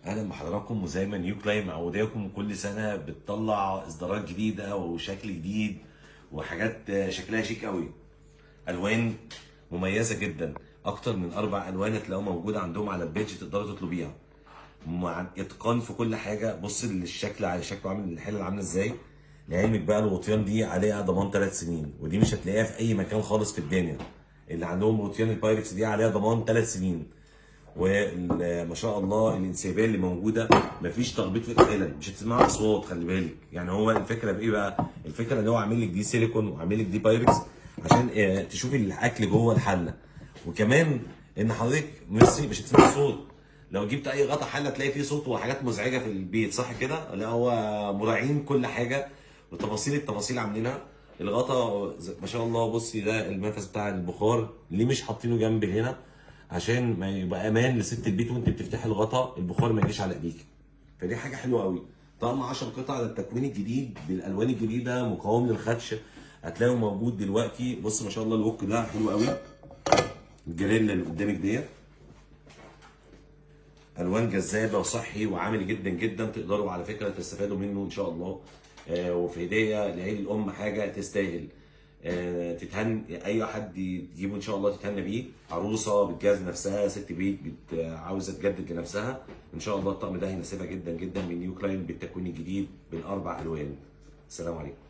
اهلا بحضراتكم، وزي ما نيو كلاين معوداكم كل سنه بتطلع اصدارات جديده وشكل جديد وحاجات شكلها شيك قوي. الوان مميزه جدا، اكتر من 4 الوان هتلاقوها موجوده عندهم على البيج، تقدروا تطلبيها مع اتقان في كل حاجه. بص للشكل، على شكله عامل الحله عامله ازاي. لعلمك بقى الغطيان دي عليها ضمان 3 سنين، ودي مش هتلاقيها في اي مكان خالص في الدنيا. اللي عندهم غطيان البايركس دي عليها ضمان 3 سنين. وما شاء الله الانسيابيه اللي موجوده، مفيش تخبيط في الحلل، مش هتسمع اصوات. خلي بالك يعني هو الفكره بايه بقى؟ الفكره ان هو عامل لك دي سيليكون وعامل لك دي بايركس عشان تشوفي الاكل جوه الحله. وكمان ان حضرتك مش هتسمع صوت. لو جبت اي غطا حله تلاقي فيه صوت وحاجات مزعجه في البيت، صح كده؟ لا، هو مراعين كل حاجه وتفاصيل التفاصيل عاملينها. الغطا ما شاء الله، بصي ده المنفذ بتاع البخار، ليه مش حاطينه جنب هنا؟ عشان ما يبقى امان لست البيت وانت بتفتحي الغطا البخار ما يجيش على ايديك. فدي حاجه حلوه قوي. طقم 10 قطع على التكوين الجديد بالالوان الجديده، مقاوم للخدش، هتلاقيه موجود دلوقتي. بص ما شاء الله الوك ده حلو قوي. الجريل اللي قدامك ديت الوان جذابه وصحي وعامل جدا جدا، تقدروا على فكره تستفادوا منه ان شاء الله. وفي هديه لعيد الام حاجه تستاهل. تتهن اي حد يجيبه ان شاء الله، تتهنى بيه. عروسه بتجهز نفسها، ست بيت عاوزه تجدد لنفسها، ان شاء الله الطقم ده هيناسبها جدا جدا من نيو كلاين بالتكوين الجديد بال4 الوان. السلام عليكم.